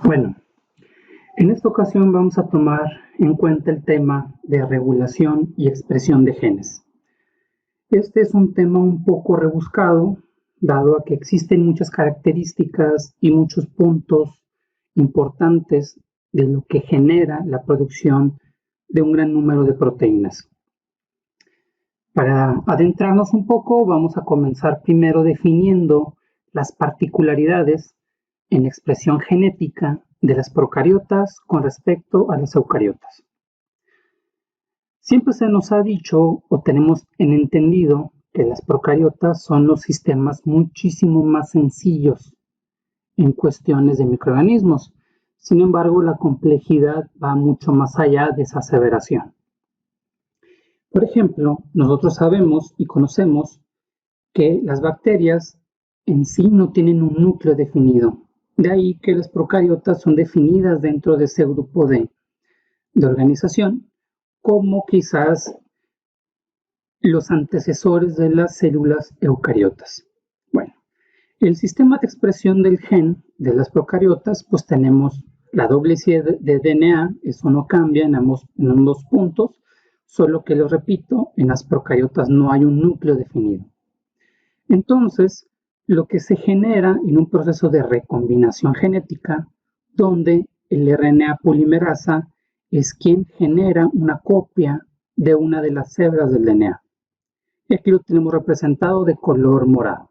Bueno, en esta ocasión vamos a tomar en cuenta el tema de regulación y expresión de genes. Este es un tema un poco rebuscado, dado a que existen muchas características y muchos puntos importantes de lo que genera la producción de un gran número de proteínas. Para adentrarnos un poco, vamos a comenzar primero definiendo las particularidades en la expresión genética de las procariotas con respecto a las eucariotas. Siempre se nos ha dicho o tenemos en entendido que las procariotas son los sistemas muchísimo más sencillos en cuestiones de microorganismos. Sin embargo, la complejidad va mucho más allá de esa aseveración. Por ejemplo, nosotros sabemos y conocemos que las bacterias en sí no tienen un núcleo definido. De ahí que las procariotas son definidas dentro de ese grupo de organización como quizás los antecesores de las células eucariotas. Bueno, el sistema de expresión del gen de las procariotas, pues tenemos la doble hélice de DNA, eso no cambia en ambos puntos, solo que, lo repito, en las procariotas no hay un núcleo definido. Entonces, lo que se genera en un proceso de recombinación genética, donde el RNA polimerasa es quien genera una copia de una de las hebras del DNA. Y aquí lo tenemos representado de color morado.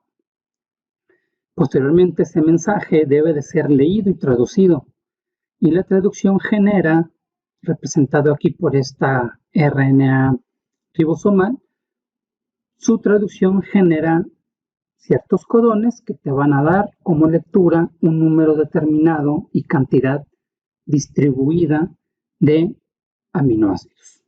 Posteriormente, ese mensaje debe de ser leído y traducido. Y la traducción genera, representado aquí por esta RNA ribosomal, su traducción genera ciertos codones que te van a dar como lectura un número determinado y cantidad distribuida de aminoácidos.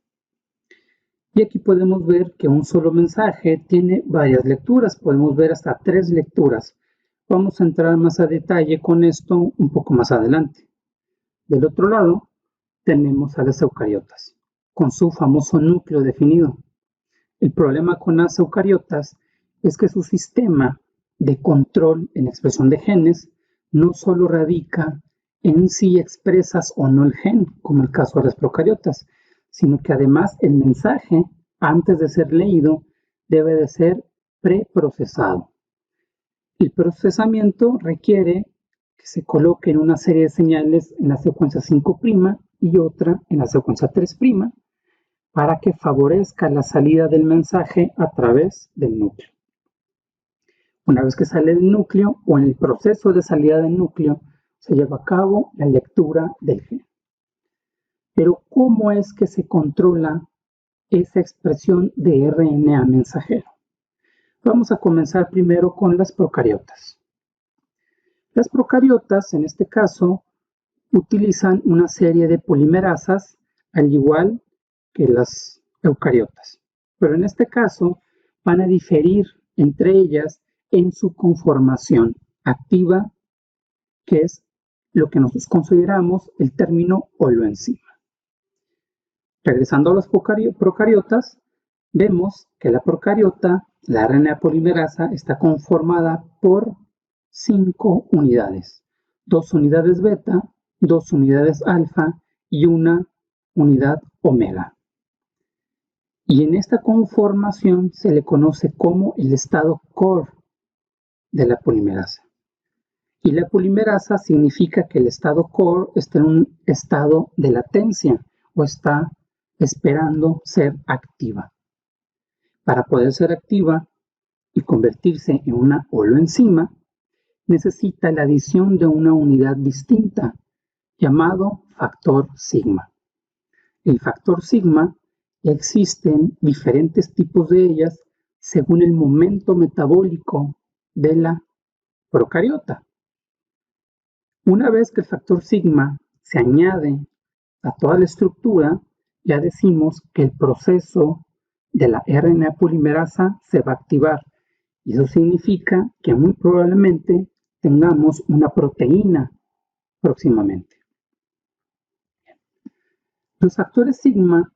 Y aquí podemos ver que un solo mensaje tiene varias lecturas, podemos ver hasta 3 lecturas. Vamos a entrar más a detalle con esto un poco más adelante. Del otro lado tenemos a las eucariotas, con su famoso núcleo definido. El problema con las eucariotas es que su sistema de control en expresión de genes no solo radica en si expresas o no el gen, como el caso de las procariotas, sino que además el mensaje, antes de ser leído, debe de ser preprocesado. El procesamiento requiere que se coloquen una serie de señales en la secuencia 5' y otra en la secuencia 3' para que favorezca la salida del mensaje a través del núcleo. Una vez que sale del núcleo o en el proceso de salida del núcleo, se lleva a cabo la lectura del gen. Pero ¿cómo es que se controla esa expresión de RNA mensajero? Vamos a comenzar primero con las procariotas. Las procariotas, en este caso, utilizan una serie de polimerasas, al igual que las eucariotas. Pero en este caso van a diferir entre ellas en su conformación activa, que es lo que nosotros consideramos el término holoenzima. Regresando a las procariotas, vemos que la procariota, la RNA polimerasa, está conformada por 5 unidades. 2 unidades beta, 2 unidades alfa y 1 unidad omega. Y en esta conformación se le conoce como el estado core de la polimerasa. Y la polimerasa significa que el estado core está en un estado de latencia o está esperando ser activa. Para poder ser activa y convertirse en una holoenzima, necesita la adición de una unidad distinta llamado factor sigma. El factor sigma, existen diferentes tipos de ellas según el momento metabólico de la procariota. Una vez que el factor sigma se añade a toda la estructura, ya decimos que el proceso de la RNA polimerasa se va a activar. Y eso significa que muy probablemente tengamos una proteína próximamente. Los factores sigma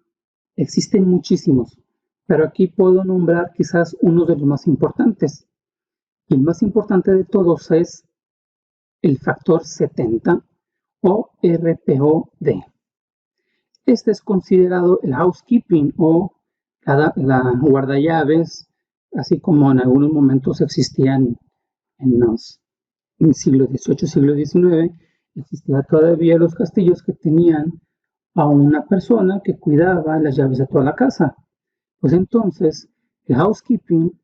existen muchísimos, pero aquí puedo nombrar quizás uno de los más importantes. Y el más importante de todos es el factor 70 o RPOD. Este es considerado el housekeeping o la guardallaves, así como en algunos momentos existían en el siglo XVIII, siglo XIX, existían todavía los castillos que tenían a una persona que cuidaba las llaves de toda la casa. Pues entonces, el housekeeping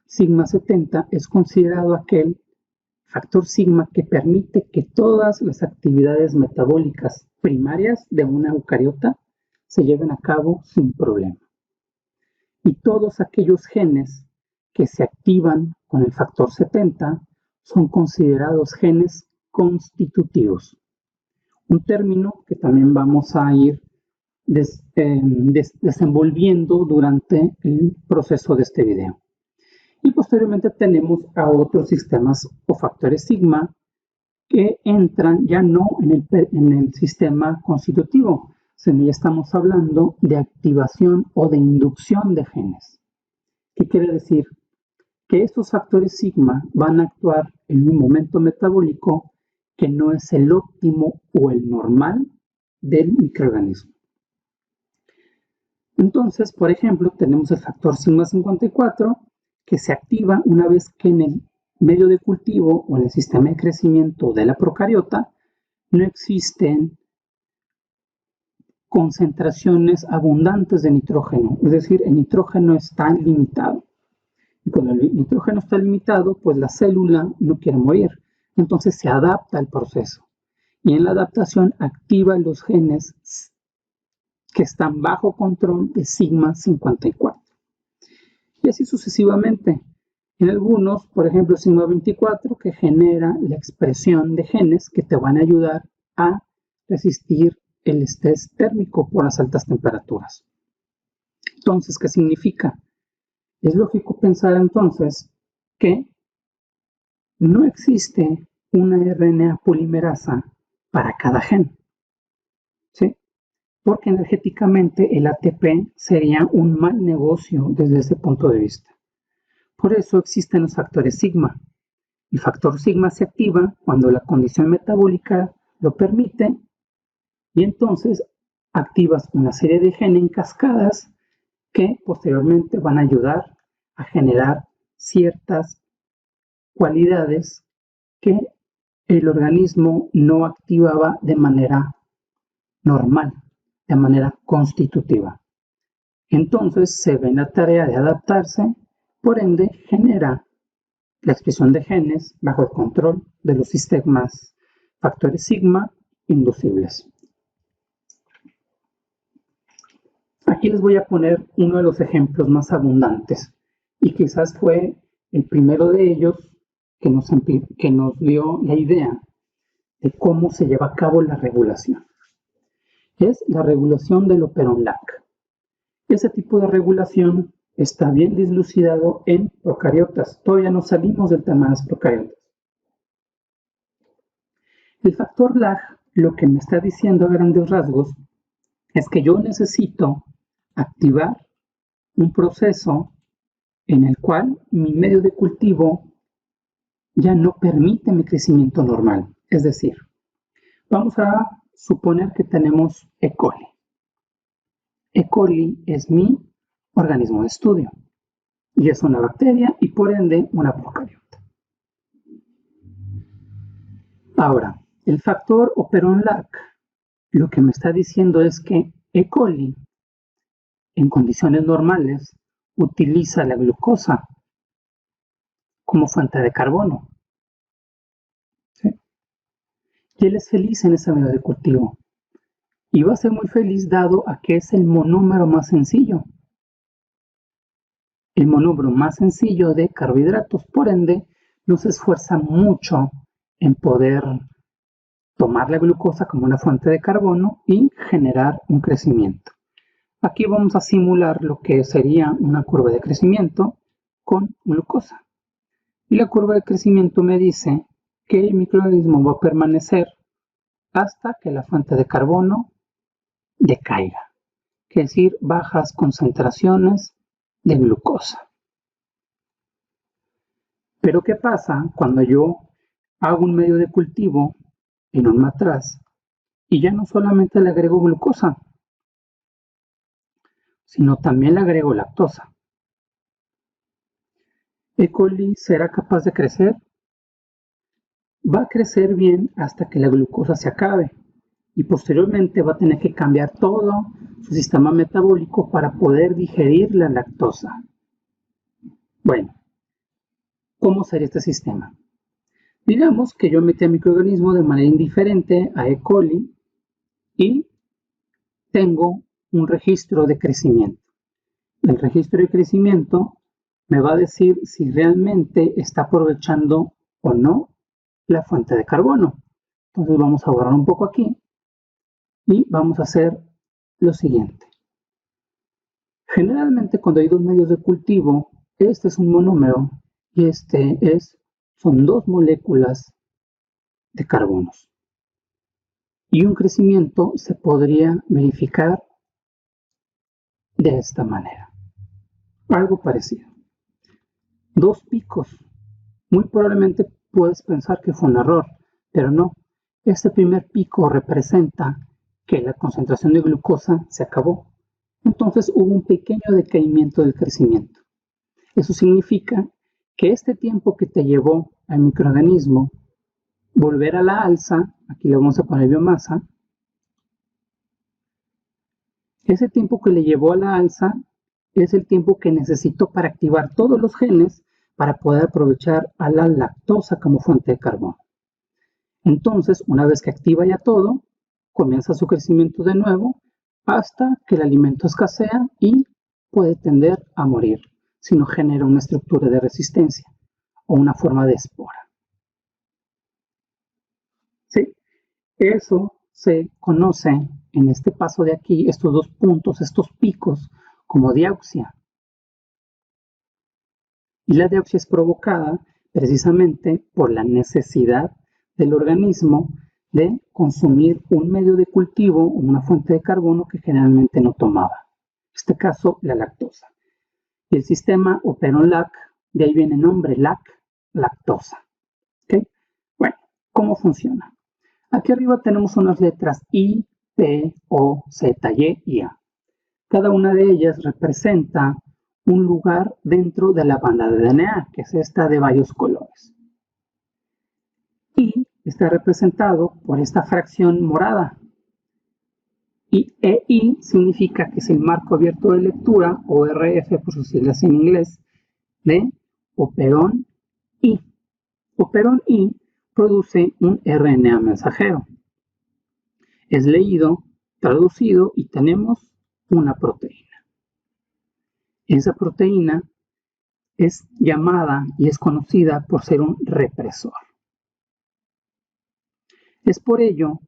sigma 70 es considerado aquel factor sigma que permite que todas las actividades metabólicas primarias de una eucariota se lleven a cabo sin problema. Y todos aquellos genes que se activan con el factor 70 son considerados genes constitutivos. Un término que también vamos a ir desenvolviendo durante el proceso de este video. Y posteriormente tenemos a otros sistemas o factores sigma que entran ya no en el sistema constitutivo, sino ya estamos hablando de activación o de inducción de genes. ¿Qué quiere decir? Que estos factores sigma van a actuar en un momento metabólico que no es el óptimo o el normal del microorganismo. Entonces, por ejemplo, tenemos el factor sigma 54 que se activa una vez que en el medio de cultivo o en el sistema de crecimiento de la procariota no existen concentraciones abundantes de nitrógeno, es decir, el nitrógeno está limitado. Y cuando el nitrógeno está limitado, pues la célula no quiere morir, entonces se adapta al proceso. Y en la adaptación activa los genes que están bajo control de sigma 54. Y así sucesivamente. En algunos, por ejemplo, sigma 24, que genera la expresión de genes que te van a ayudar a resistir el estrés térmico por las altas temperaturas. Entonces, ¿qué significa? Es lógico pensar entonces que no existe una RNA polimerasa para cada gen, ¿sí? Porque energéticamente el ATP sería un mal negocio desde ese punto de vista. Por eso existen los factores sigma. El factor sigma se activa cuando la condición metabólica lo permite y entonces activas una serie de genes en cascadas que posteriormente van a ayudar a generar ciertas cualidades que el organismo no activaba de manera normal, de manera constitutiva. Entonces se ve en la tarea de adaptarse, por ende genera la expresión de genes bajo el control de los sistemas factores sigma inducibles. Aquí les voy a poner uno de los ejemplos más abundantes y quizás fue el primero de ellos que nos dio la idea de cómo se lleva a cabo la regulación. Es la regulación del operon-LAC. Ese tipo de regulación está bien dilucidado en procariotas. Todavía no salimos del tema de las procariotas. El factor LAG lo que me está diciendo a grandes rasgos es que yo necesito activar un proceso en el cual mi medio de cultivo ya no permite mi crecimiento normal. Es decir, vamos a suponer que tenemos E. coli. E. coli es mi organismo de estudio y es una bacteria y por ende una procariota. Ahora, el factor operon-LAC lo que me está diciendo es que E. coli en condiciones normales utiliza la glucosa como fuente de carbono. ¿Sí? Y él es feliz en ese medio de cultivo. Y va a ser muy feliz dado a que es el monómero más sencillo. El monómero más sencillo de carbohidratos, por ende, no se esfuerza mucho en poder tomar la glucosa como una fuente de carbono y generar un crecimiento. Aquí vamos a simular lo que sería una curva de crecimiento con glucosa. Y la curva de crecimiento me dice que el microorganismo va a permanecer hasta que la fuente de carbono decaiga, es decir, bajas concentraciones de glucosa. Pero ¿qué pasa cuando yo hago un medio de cultivo en un matraz y ya no solamente le agrego glucosa, sino también le agrego lactosa. E. coli será capaz de crecer. Va a crecer bien hasta que la glucosa se acabe y posteriormente va a tener que cambiar todo su sistema metabólico para poder digerir la lactosa. Bueno, ¿cómo sería este sistema? Digamos que yo metí al microorganismo de manera indiferente a E. coli y tengo un registro de crecimiento. El registro de crecimiento me va a decir si realmente está aprovechando o no la fuente de carbono. Entonces vamos a borrar un poco aquí y vamos a hacer lo siguiente. Generalmente cuando hay dos medios de cultivo, este es un monómero y este son dos moléculas de carbonos. Y un crecimiento se podría verificar de esta manera. Algo parecido. Dos picos. Muy probablemente puedes pensar que fue un error, pero no. Este primer pico representa que la concentración de glucosa se acabó. Entonces hubo un pequeño decaimiento del crecimiento. Eso significa que este tiempo que te llevó al microorganismo volver a la alza, aquí le vamos a poner biomasa, ese tiempo que le llevó a la alza es el tiempo que necesitó para activar todos los genes para poder aprovechar a la lactosa como fuente de carbono. Entonces, una vez que activa ya todo, comienza su crecimiento de nuevo hasta que el alimento escasea y puede tender a morir si no genera una estructura de resistencia o una forma de espora. ¿Sí? Eso se conoce en este paso de aquí, estos dos puntos, estos picos, como diauxia. Y la diauxia es provocada precisamente por la necesidad del organismo de consumir un medio de cultivo o una fuente de carbono que generalmente no tomaba. En este caso, la lactosa. Y el sistema Operon-Lac, de ahí viene el nombre LAC, lactosa. ¿Okay? Bueno, ¿cómo funciona? Aquí arriba tenemos unas letras I, P, O, Z, Y A. Cada una de ellas representa un lugar dentro de la banda de DNA, que es esta de varios colores. Y está representado por esta fracción morada. Y EI significa que es el marco abierto de lectura, o RF por sus siglas en inglés, de Operon I. Operon I produce un RNA mensajero. Es leído, traducido y tenemos una proteína. Esa proteína es llamada y es conocida por ser un represor. Es por ello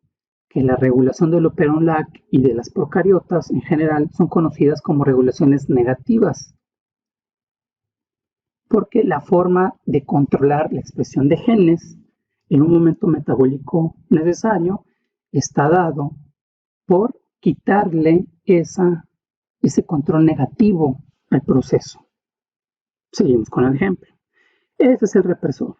que la regulación del Operon-Lac y de las procariotas en general son conocidas como regulaciones negativas, porque la forma de controlar la expresión de genes en un momento metabólico necesario está dado por quitarle ese control negativo al proceso. Seguimos con el ejemplo. Este es el represor.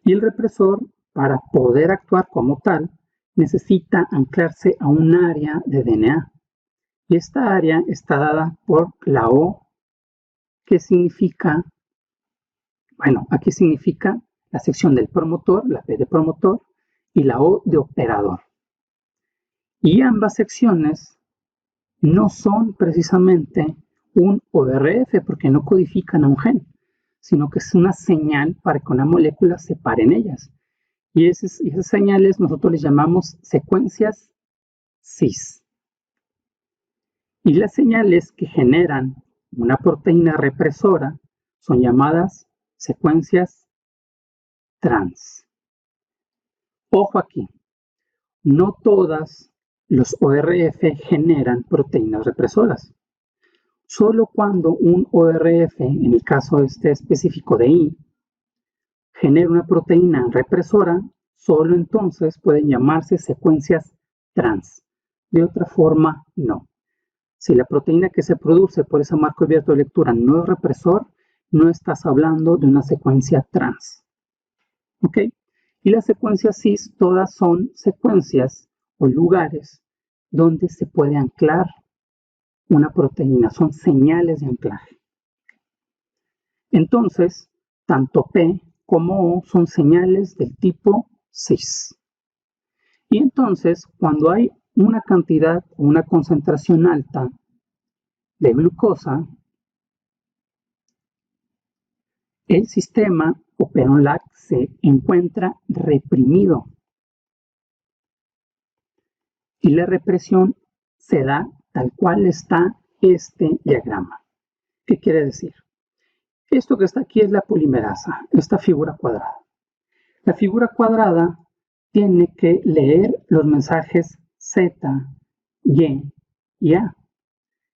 Y el represor, para poder actuar como tal, necesita anclarse a un área de DNA. Y esta área está dada por la O, que significa, bueno, aquí significa la sección del promotor, la P de promotor, y la O de operador. Y ambas secciones no son precisamente un ORF porque no codifican a un gen, sino que es una señal para que una molécula se pare en ellas. Y esas señales nosotros les llamamos secuencias cis. Y las señales que generan una proteína represora son llamadas secuencias trans. Ojo aquí, no todas los ORF generan proteínas represoras. Solo cuando un ORF, en el caso específico de I, genera una proteína represora, solo entonces pueden llamarse secuencias trans. De otra forma, no. Si la proteína que se produce por ese marco abierto de lectura no es represor, no estás hablando de una secuencia trans. ¿Ok? Y las secuencias cis todas son secuencias o lugares donde se puede anclar una proteína, son señales de anclaje. Entonces, tanto P como O son señales del tipo cis. Y entonces, cuando hay una cantidad o una concentración alta de glucosa, el sistema Operon-LAC se encuentra reprimido. Y la represión se da tal cual está este diagrama. ¿Qué quiere decir? Esto que está aquí es la polimerasa, esta figura cuadrada. La figura cuadrada tiene que leer los mensajes Z, Y y A,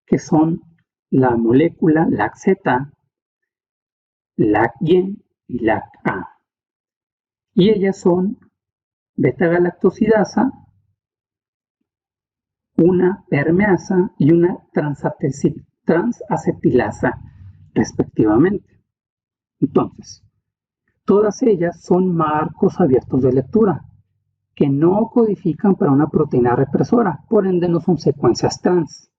que son la molécula LAC-Z, LAC-Y y LAC-A. Y ellas son beta-galactosidasa, una permeasa y una transacetilasa, respectivamente. Entonces, todas ellas son marcos abiertos de lectura que no codifican para una proteína represora, por ende no son secuencias trans,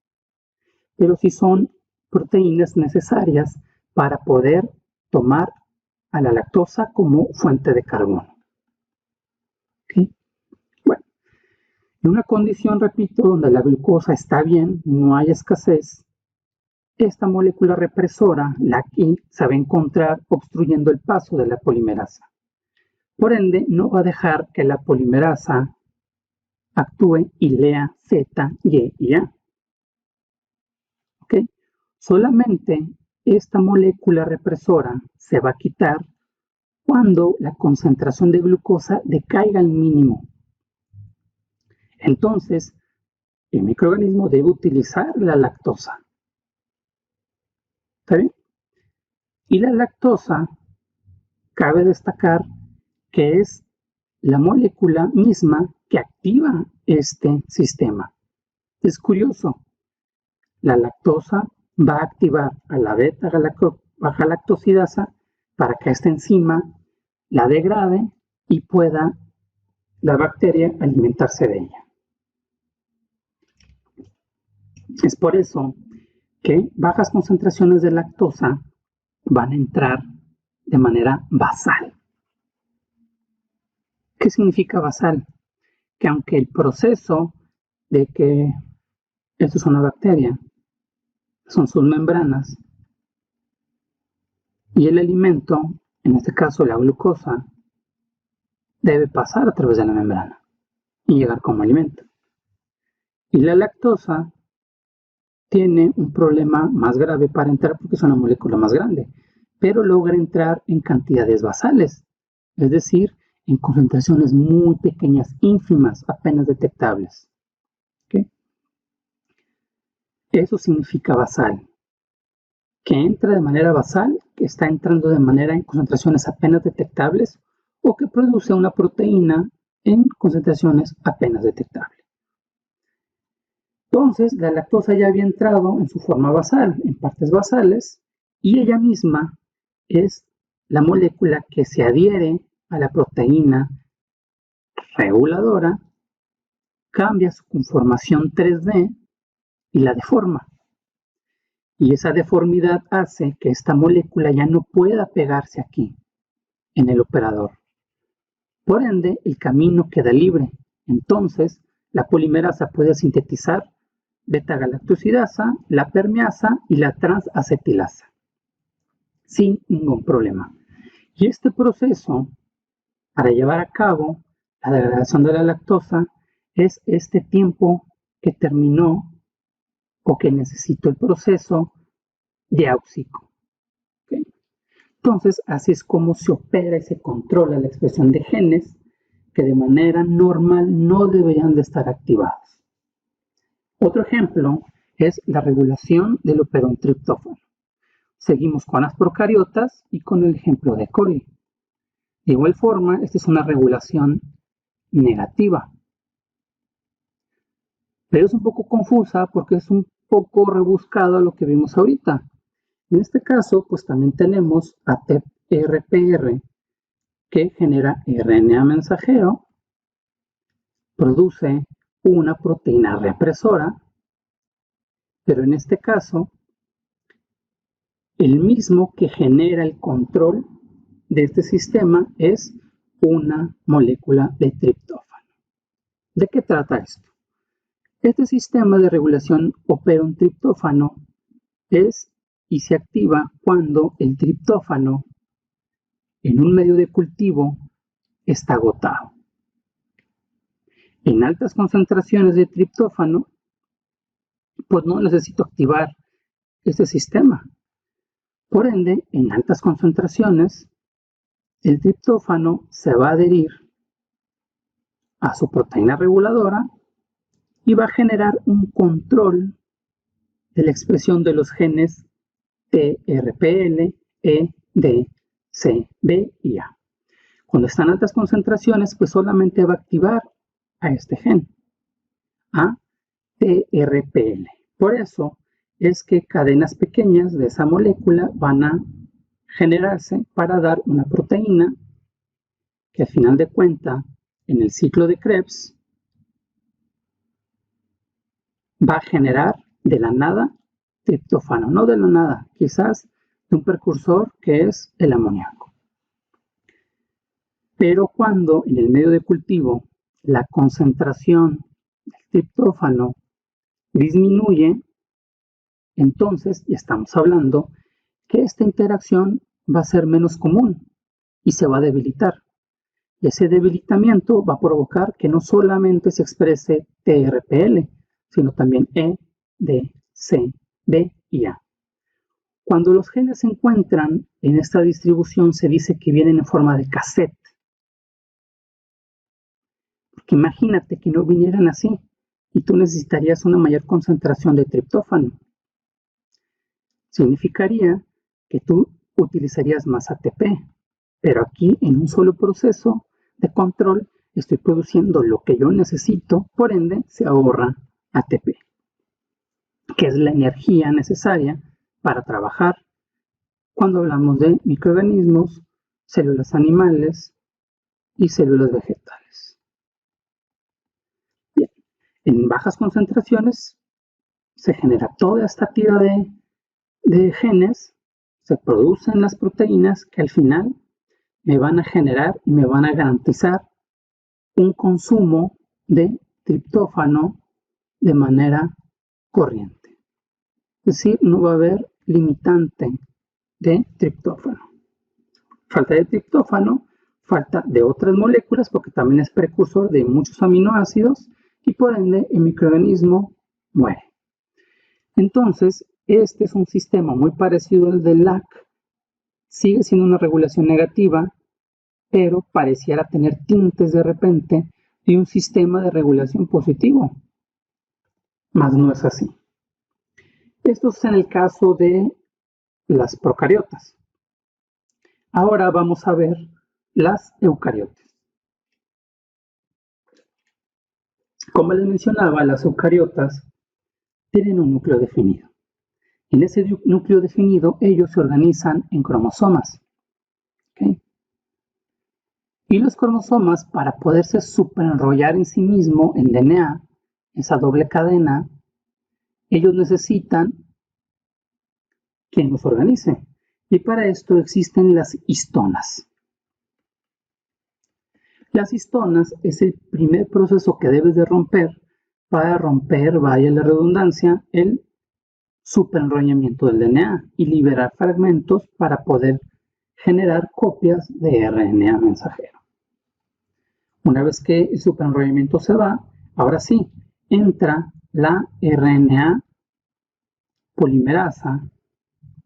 pero sí son proteínas necesarias para poder tomar a la lactosa como fuente de carbono. ¿Okay? Bueno, en una condición, repito, donde la glucosa está bien, no hay escasez, esta molécula represora, LAC-I, se va a encontrar obstruyendo el paso de la polimerasa. Por ende, no va a dejar que la polimerasa actúe y lea Z, Y y A. ¿Okay? Solamente esta molécula represora se va a quitar cuando la concentración de glucosa decaiga al mínimo. Entonces, el microorganismo debe utilizar la lactosa. ¿Está bien? Y la lactosa, cabe destacar que es la molécula misma que activa este sistema. Es curioso, la lactosa va a activar a la beta-galactosidasa para que esta enzima la degrade y pueda la bacteria alimentarse de ella. Es por eso que bajas concentraciones de lactosa van a entrar de manera basal. ¿Qué significa basal? Que aunque el proceso de que esto es una bacteria, son sus membranas, y el alimento, en este caso la glucosa, debe pasar a través de la membrana y llegar como alimento. Y la lactosa tiene un problema más grave para entrar porque es una molécula más grande, pero logra entrar en cantidades basales, es decir, en concentraciones muy pequeñas, ínfimas, apenas detectables. ¿Okay? Eso significa basal, que entra de manera basal, que está entrando de manera en concentraciones apenas detectables, o que produce una proteína en concentraciones apenas detectables. Entonces, la lactosa ya había entrado en su forma basal, en partes basales, y ella misma es la molécula que se adhiere a la proteína reguladora, cambia su conformación 3D y la deforma. Y esa deformidad hace que esta molécula ya no pueda pegarse aquí, en el operador. Por ende, el camino queda libre. Entonces, la polimerasa puede sintetizar beta-galactosidasa, la permeasa y la transacetilasa, sin ningún problema. Y este proceso, para llevar a cabo la degradación de la lactosa, es este tiempo que terminó o que necesitó el proceso deauxico. ¿Okay? Entonces, así es como se opera y se controla la expresión de genes que de manera normal no deberían de estar activados. Otro ejemplo es la regulación del operontriptófano. Seguimos con las procariotas y con el ejemplo de coli. De igual forma, esta es una regulación negativa. Pero es un poco confusa porque es un poco rebuscado a lo que vimos ahorita. En este caso, pues también tenemos a TRPR, que genera RNA mensajero, produce una proteína represora, pero en este caso, el mismo que genera el control de este sistema es una molécula de triptófano. ¿De qué trata esto? Este sistema de regulación opera un triptófano y se activa cuando el triptófano en un medio de cultivo está agotado. En altas concentraciones de triptófano, pues no necesito activar este sistema. Por ende, en altas concentraciones, el triptófano se va a adherir a su proteína reguladora y va a generar un control de la expresión de los genes TRPL, E, D, C, B y A. Cuando está en altas concentraciones, pues solamente va a activar a este gen, a TRPL. Por eso es que cadenas pequeñas de esa molécula van a generarse para dar una proteína que al final de cuentas, en el ciclo de Krebs, va a generar de la nada triptófano, no de la nada, quizás de un precursor que es el amoníaco. Pero cuando en el medio de cultivo la concentración del triptófano disminuye, entonces ya estamos hablando que esta interacción va a ser menos común y se va a debilitar. Y ese debilitamiento va a provocar que no solamente se exprese TRPL, sino también E, D, C, B y A. Cuando los genes se encuentran en esta distribución, se dice que vienen en forma de cassette. Porque imagínate que no vinieran así y tú necesitarías una mayor concentración de triptófano. Significaría que tú utilizarías más ATP, pero aquí en un solo proceso de control estoy produciendo lo que yo necesito, por ende se ahorra ATP, que es la energía necesaria para trabajar cuando hablamos de microorganismos, células animales y células vegetales. Bien, en bajas concentraciones se genera toda esta tira de genes, se producen las proteínas que al final me van a generar y me van a garantizar un consumo de triptófano de manera corriente. Es decir, no va a haber limitante de triptófano. Falta de triptófano, falta de otras moléculas porque también es precursor de muchos aminoácidos y por ende el microorganismo muere. Entonces, este es un sistema muy parecido al del LAC, sigue siendo una regulación negativa, pero pareciera tener tintes de repente de un sistema de regulación positivo, mas no es así. Esto es en el caso de las procariotas. Ahora vamos a ver las eucariotas. Como les mencionaba, las eucariotas tienen un núcleo definido. En ese núcleo definido, ellos se organizan en cromosomas. ¿Okay? Y los cromosomas, para poderse superenrollar en sí mismo en DNA, esa doble cadena, ellos necesitan quien los organice. Y para esto existen las histonas. Las histonas es el primer proceso que debes de romper para romper, vaya la redundancia, el superenrollamiento del DNA y liberar fragmentos para poder generar copias de RNA mensajero. Una vez que el superenrollamiento se va, ahora sí, entra la RNA polimerasa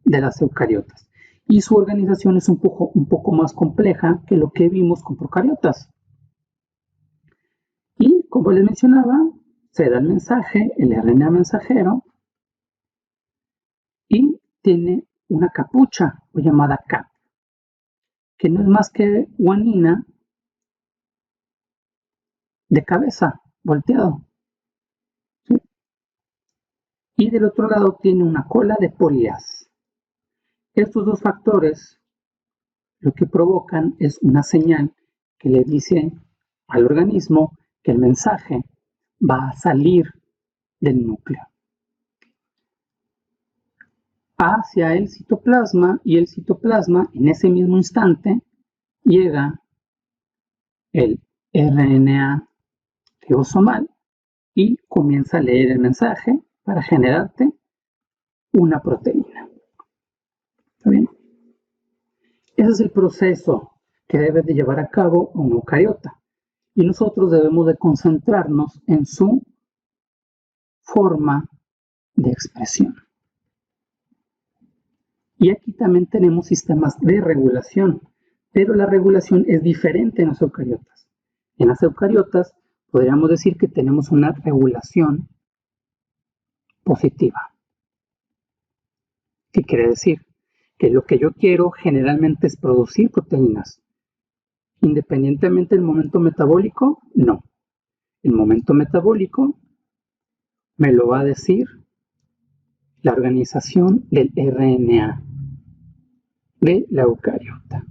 de las eucariotas. Y su organización es un poco más compleja que lo que vimos con procariotas. Y como les mencionaba, se da el mensaje, el RNA mensajero, y tiene una capucha o llamada cap, que no es más que guanina de cabeza, volteado. ¿Sí? Y del otro lado tiene una cola de polias. Estos dos factores lo que provocan es una señal que le dice al organismo que el mensaje va a salir del núcleo hacia el citoplasma, y el citoplasma en ese mismo instante llega el RNA ribosomal y comienza a leer el mensaje para generarte una proteína. ¿Está bien? Ese es el proceso que debe de llevar a cabo un eucariota, y nosotros debemos de concentrarnos en su forma de expresión. Y aquí también tenemos sistemas de regulación, pero la regulación es diferente en los eucariotas. En las eucariotas podríamos decir que tenemos una regulación positiva. ¿Qué quiere decir? Que lo que yo quiero generalmente es producir proteínas. Independientemente del momento metabólico, no. El momento metabólico me lo va a decir la organización del RNA de la eucariota.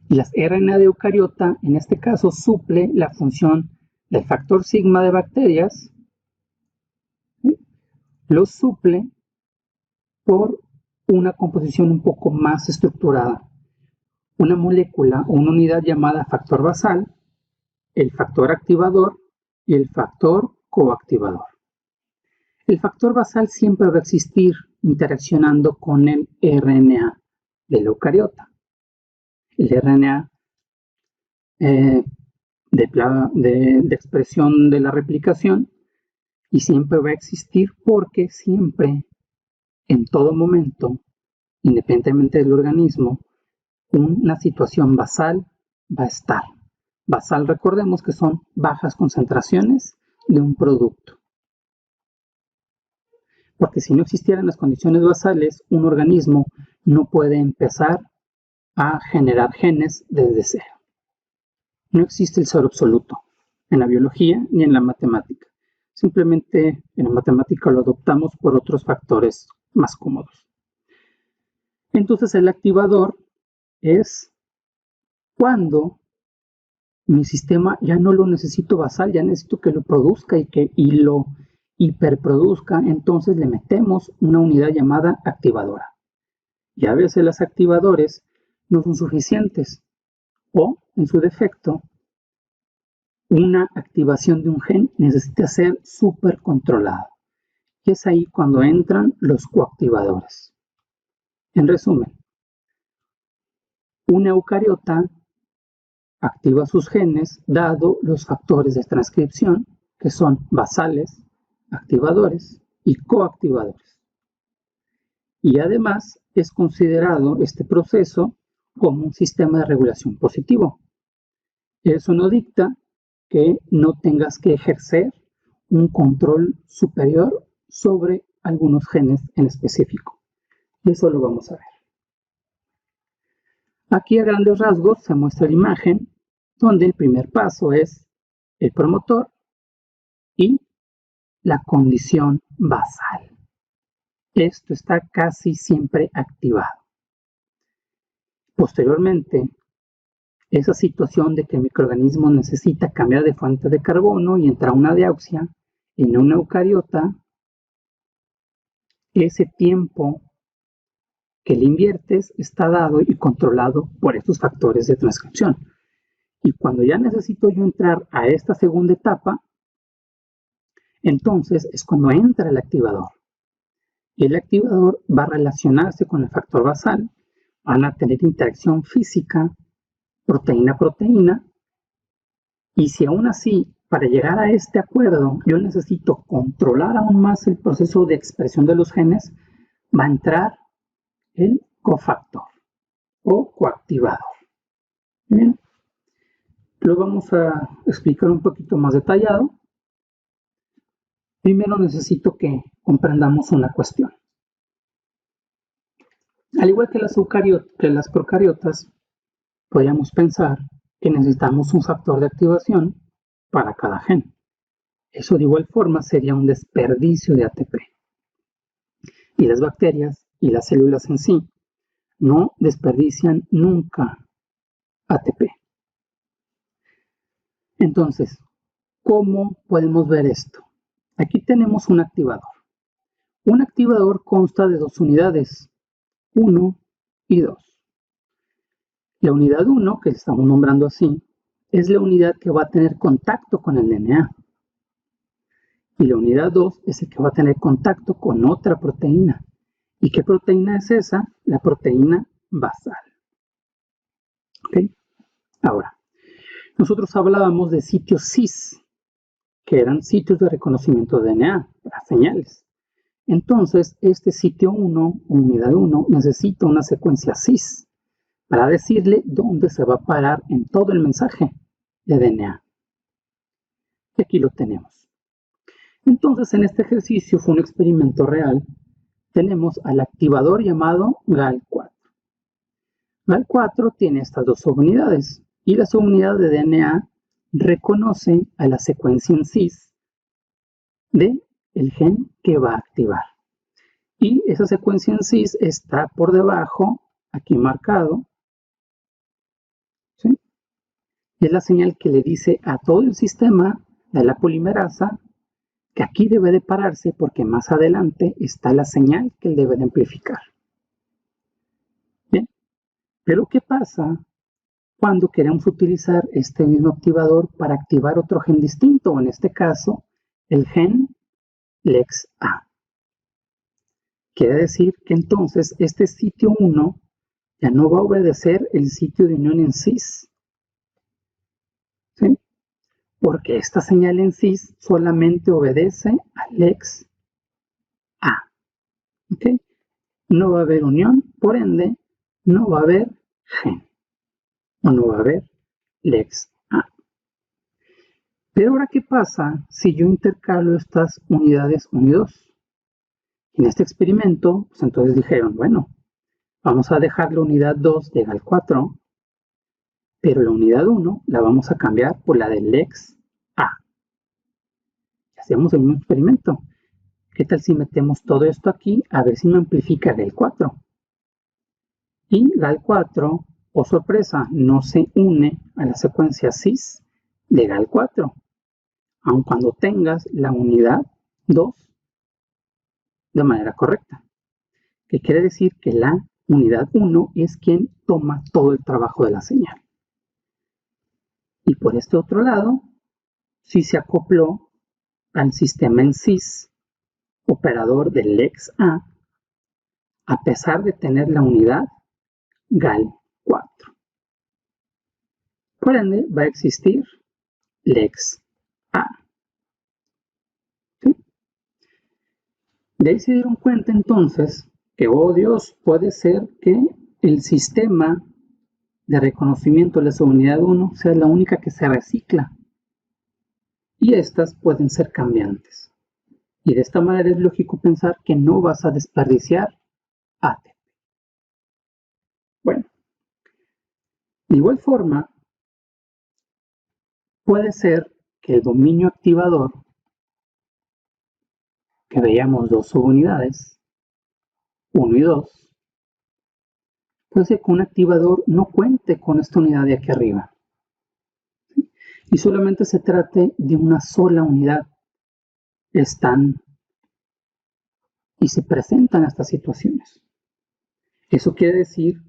Y las RNA de eucariota, en este caso, suple la función del factor sigma de bacterias, ¿sí? Lo suple por una composición un poco más estructurada. Una molécula o una unidad llamada factor basal, el factor activador y el factor coactivador. El factor basal siempre va a existir interaccionando con el RNA de la eucariota. El RNA de expresión de la replicación, y siempre va a existir porque siempre, en todo momento, independientemente del organismo, una situación basal va a estar. Basal, recordemos que son bajas concentraciones de un producto. Porque si no existieran las condiciones basales, un organismo no puede empezar a generar genes desde cero. No existe el cero absoluto en la biología ni en la matemática. Simplemente en la matemática lo adoptamos por otros factores más cómodos. Entonces el activador es cuando mi sistema ya no lo necesito basal, ya necesito que lo produzca y lo hiperproduzca, entonces le metemos una unidad llamada activadora. Y a veces los activadores no son suficientes, o en su defecto, una activación de un gen necesita ser súper controlada. Y es ahí cuando entran los coactivadores. En resumen, una eucariota activa sus genes dado los factores de transcripción, que son basales, activadores y coactivadores. Y además es considerado este proceso como un sistema de regulación positivo. Eso no dicta que no tengas que ejercer un control superior sobre algunos genes en específico. Y eso lo vamos a ver. Aquí a grandes rasgos se muestra la imagen donde el primer paso es el promotor y la condición basal. Esto está casi siempre activado. Posteriormente, esa situación de que el microorganismo necesita cambiar de fuente de carbono y entrar a una deauxia en una eucariota, ese tiempo que le inviertes está dado y controlado por estos factores de transcripción. Y cuando ya necesito yo entrar a esta segunda etapa, entonces es cuando entra el activador. El activador va a relacionarse con el factor basal, van a tener interacción física, proteína-proteína, y si aún así, para llegar a este acuerdo, yo necesito controlar aún más el proceso de expresión de los genes, va a entrar el cofactor o coactivador. Bien, lo vamos a explicar un poquito más detallado. Primero necesito que comprendamos una cuestión. Al igual que las procariotas, podríamos pensar que necesitamos un factor de activación para cada gen. Eso de igual forma sería un desperdicio de ATP. Y las bacterias y las células en sí no desperdician nunca ATP. Entonces, ¿cómo podemos ver esto? Aquí tenemos un activador. Un activador consta de dos unidades, 1 y 2. La unidad 1, que estamos nombrando así, es la unidad que va a tener contacto con el DNA. Y la unidad 2 es el que va a tener contacto con otra proteína. ¿Y qué proteína es esa? La proteína basal. ¿Ok? Ahora, nosotros hablábamos de sitios cis, que eran sitios de reconocimiento de DNA, las señales. Entonces, este sitio 1, unidad 1, necesita una secuencia cis para decirle dónde se va a parar en todo el mensaje de DNA. Y aquí lo tenemos. Entonces, en este ejercicio fue un experimento real. Tenemos al activador llamado GAL4. GAL4 tiene estas dos subunidades y la subunidad de DNA reconoce a la secuencia en cis del gen que va a activar. Y esa secuencia en cis está por debajo, aquí marcado, ¿sí? Y es la señal que le dice a todo el sistema de la polimerasa que aquí debe de pararse porque más adelante está la señal que él debe de amplificar. Bien, pero ¿qué pasa cuando queremos utilizar este mismo activador para activar otro gen distinto? En este caso, el gen LEX-A. Quiere decir que entonces este sitio 1 ya no va a obedecer el sitio de unión en cis, ¿sí? Porque esta señal en cis solamente obedece al LEX-A. ¿Okay? No va a haber unión, por ende, no va a haber gen, o no va a haber LEX-A. Pero ahora, ¿qué pasa si yo intercalo estas unidades 1 y 2? En este experimento, pues entonces dijeron, bueno, vamos a dejar la unidad 2 de GAL4, pero la unidad 1 la vamos a cambiar por la de LEX-A. Hacemos el mismo experimento. ¿Qué tal si metemos todo esto aquí? A ver si me amplifica GAL4. Y GAL4, oh sorpresa, no se une a la secuencia cis de GAL4, aun cuando tengas la unidad 2 de manera correcta. Que quiere decir que la unidad 1 es quien toma todo el trabajo de la señal. Y por este otro lado, sí se acopló al sistema en cis operador del LEX-A, a pesar de tener la unidad GAL4. Por ende, va a existir LEX-A. ¿Sí? De ahí se dieron cuenta entonces que, oh Dios, puede ser que el sistema de reconocimiento de la subunidad 1 sea la única que se recicla. Y estas pueden ser cambiantes. Y de esta manera es lógico pensar que no vas a desperdiciar ATP. Bueno, de igual forma, puede ser que el dominio activador, que veíamos dos subunidades, 1 y 2, puede ser que un activador no cuente con esta unidad de aquí arriba. Y solamente se trate de una sola unidad. Están y se presentan estas situaciones. Eso quiere decir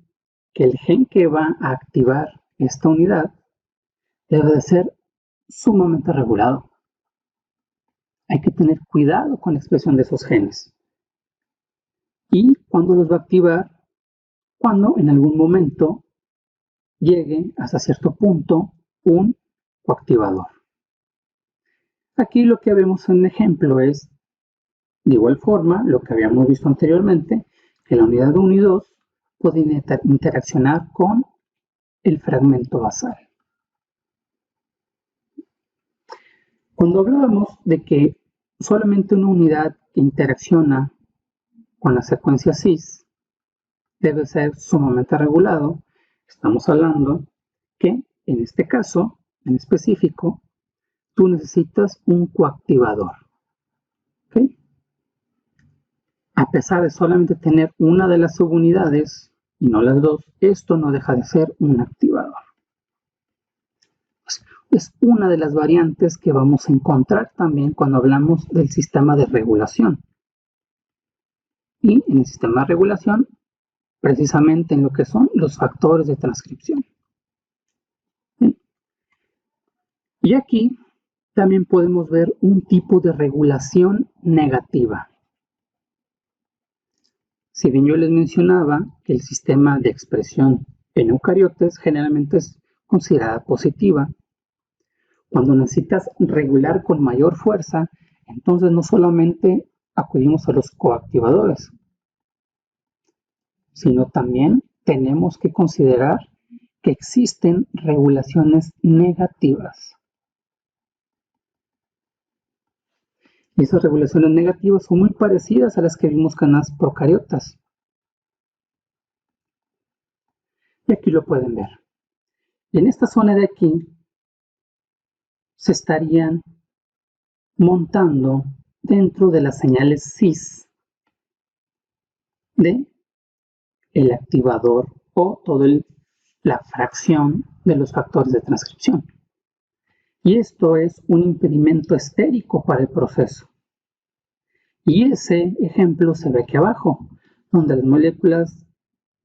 que el gen que va a activar esta unidad debe de ser sumamente regulado. Hay que tener cuidado con la expresión de esos genes. ¿Y cuándo los va a activar? Cuando en algún momento llegue hasta cierto punto un coactivador. Aquí lo que vemos en el ejemplo es, de igual forma, lo que habíamos visto anteriormente, que la unidad 1 y 2 pueden interaccionar con el fragmento basal. Cuando hablábamos de que solamente una unidad que interacciona con la secuencia cis debe ser sumamente regulado, estamos hablando que en este caso, en específico, tú necesitas un coactivador. ¿Okay? A pesar de solamente tener una de las subunidades, y no las dos, esto no deja de ser un activador. Es una de las variantes que vamos a encontrar también cuando hablamos del sistema de regulación. Y en el sistema de regulación, precisamente en lo que son los factores de transcripción. Bien. Y aquí también podemos ver un tipo de regulación negativa. Si bien yo les mencionaba que el sistema de expresión en eucariotes generalmente es considerada positiva, cuando necesitas regular con mayor fuerza, entonces no solamente acudimos a los coactivadores, sino también tenemos que considerar que existen regulaciones negativas. Y esas regulaciones negativas son muy parecidas a las que vimos con las procariotas. Y aquí lo pueden ver. En esta zona de aquí se estarían montando dentro de las señales cis de el activador o toda la fracción de los factores de transcripción. Y esto es un impedimento estérico para el proceso. Y ese ejemplo se ve aquí abajo, donde las moléculas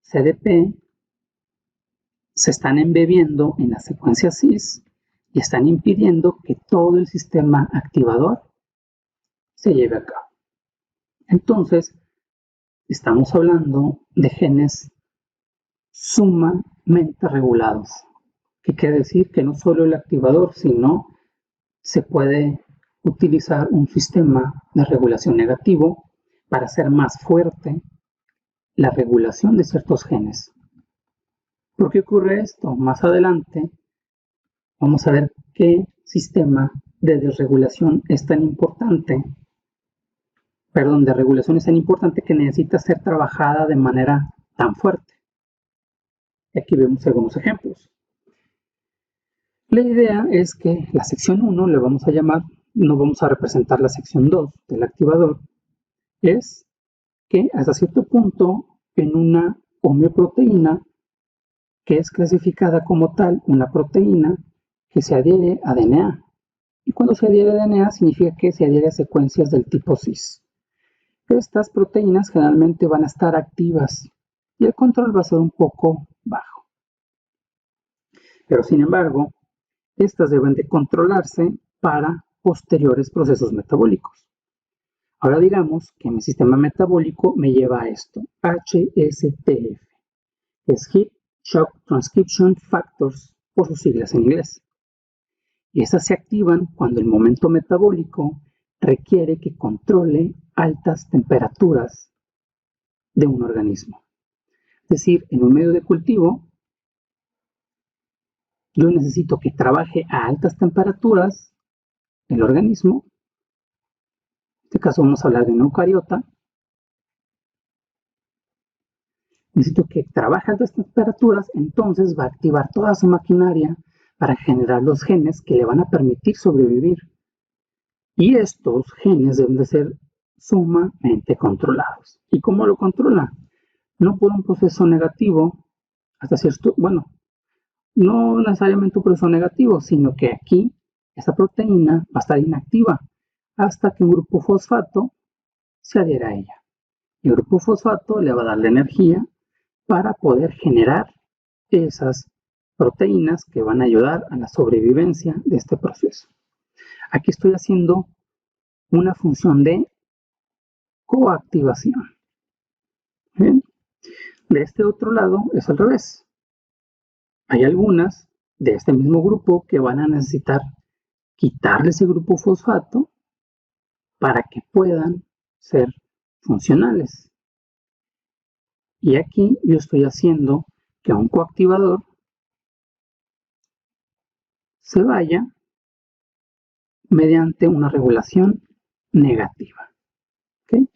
CDP se están embebiendo en la secuencia cis y están impidiendo que todo el sistema activador se lleve a cabo. Entonces, estamos hablando de genes sumamente regulados, que quiere decir que no solo el activador, sino se puede utilizar un sistema de regulación negativo para hacer más fuerte la regulación de ciertos genes. ¿Por qué ocurre esto? Más adelante vamos a ver qué sistema de desregulación es tan importante, de regulación es tan importante que necesita ser trabajada de manera tan fuerte. Y aquí vemos algunos ejemplos. La idea es que la sección 1 le vamos a llamar, no vamos a representar la sección 2 del activador, es que hasta cierto punto en una homeoproteína que es clasificada como tal, una proteína que se adhiere a DNA. Y cuando se adhiere a DNA significa que se adhiere a secuencias del tipo cis. Estas proteínas generalmente van a estar activas y el control va a ser un poco bajo. Pero sin embargo, estas deben de controlarse para posteriores procesos metabólicos. Ahora digamos que mi sistema metabólico me lleva a esto, HSTF, es Heat Shock Transcription Factors, por sus siglas en inglés. Y estas se activan cuando el momento metabólico requiere que controle altas temperaturas de un organismo. Es decir, en un medio de cultivo, yo necesito que trabaje a altas temperaturas el organismo. En este caso vamos a hablar de una eucariota. Necesito que trabaje a altas temperaturas, entonces va a activar toda su maquinaria para generar los genes que le van a permitir sobrevivir. Y estos genes deben de ser sumamente controlados. ¿Y cómo lo controla? No por un proceso negativo, hasta cierto, bueno, no necesariamente un proceso negativo, sino que aquí esa proteína va a estar inactiva hasta que un grupo fosfato se adhiera a ella. El grupo fosfato le va a dar la energía para poder generar esas proteínas que van a ayudar a la sobrevivencia de este proceso. Aquí estoy haciendo una función de coactivación. Bien. De este otro lado es al revés. Hay algunas de este mismo grupo que van a necesitar quitarle ese grupo fosfato para que puedan ser funcionales. Y aquí yo estoy haciendo que un coactivador se vaya mediante una regulación negativa. ¿Okay?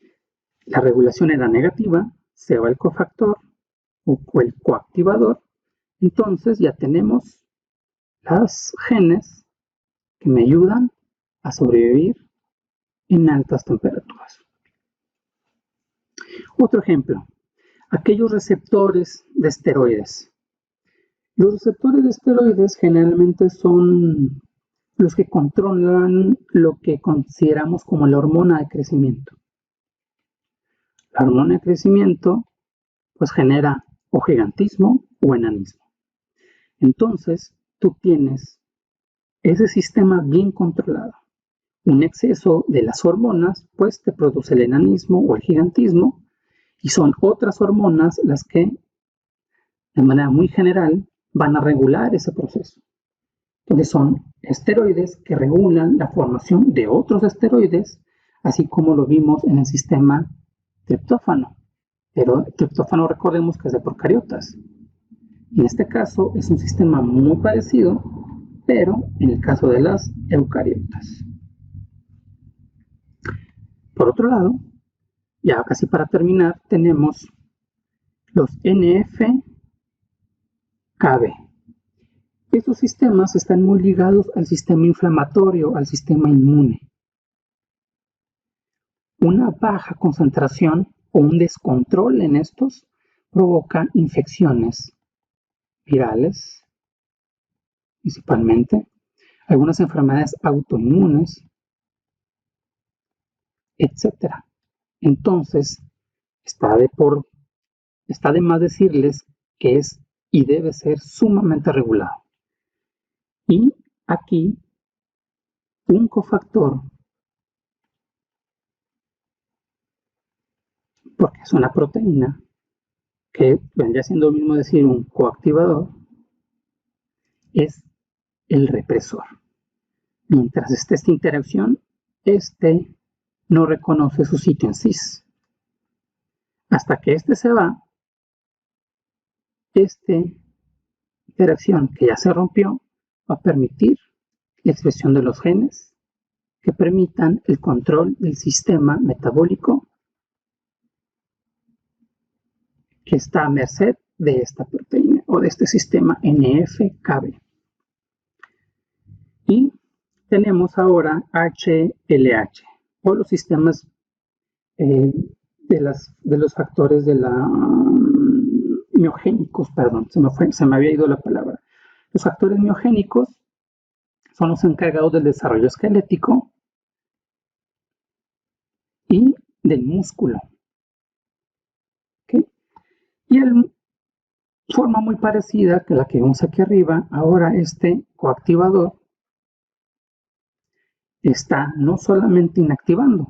La regulación era negativa, se va el cofactor o el coactivador, entonces ya tenemos los genes que me ayudan a sobrevivir en altas temperaturas. Otro ejemplo, aquellos receptores de esteroides. Los receptores de esteroides generalmente son los que controlan lo que consideramos como la hormona de crecimiento. La hormona de crecimiento pues genera o gigantismo o enanismo. Entonces, tú tienes ese sistema bien controlado. Un exceso de las hormonas pues te produce el enanismo o el gigantismo, y son otras hormonas las que de manera muy general van a regular ese proceso. Entonces son esteroides que regulan la formación de otros esteroides, así como lo vimos en el sistema triptófano. Pero el triptófano, recordemos que es de procariotas. En este caso es un sistema muy parecido, pero en el caso de las eucariotas. Por otro lado, ya casi para terminar, tenemos los NF-κB. Estos sistemas están muy ligados al sistema inflamatorio, al sistema inmune. Una baja concentración o un descontrol en estos provoca infecciones virales, principalmente, algunas enfermedades autoinmunes, etc. Entonces, está de más decirles que es y debe ser sumamente regulado. Y aquí, un cofactor, porque es una proteína, que vendría siendo lo mismo decir un coactivador, es el represor. Mientras esté esta interacción, este no reconoce su sitio en cis. Hasta que este se va, esta interacción que ya se rompió va a permitir la expresión de los genes que permitan el control del sistema metabólico que está a merced de esta proteína o de este sistema NF-κB. Y tenemos ahora HLH, o los sistemas de los factores de la miogénicos, perdón, se me había ido la palabra. Los factores miogénicos son los encargados del desarrollo esquelético y del músculo. ¿Okay? Y de forma muy parecida que la que vemos aquí arriba, ahora este coactivador está no solamente inactivando,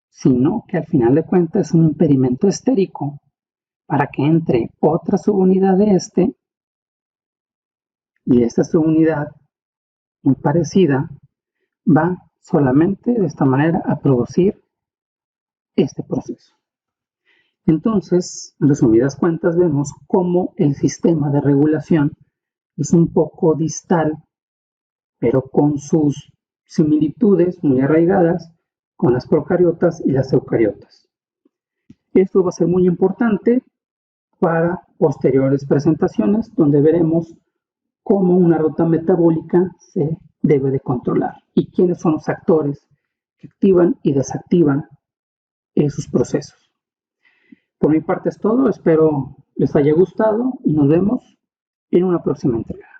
sino que al final de cuentas es un impedimento estérico para que entre otra subunidad de este, y esta subunidad muy parecida va solamente de esta manera a producir este proceso. Entonces, en resumidas cuentas, vemos cómo el sistema de regulación es un poco distal, pero con sus similitudes muy arraigadas con las procariotas y las eucariotas. Esto va a ser muy importante para posteriores presentaciones, donde veremos cómo una ruta metabólica se debe de controlar y quiénes son los actores que activan y desactivan esos procesos. Por mi parte es todo, espero les haya gustado y nos vemos en una próxima entrega.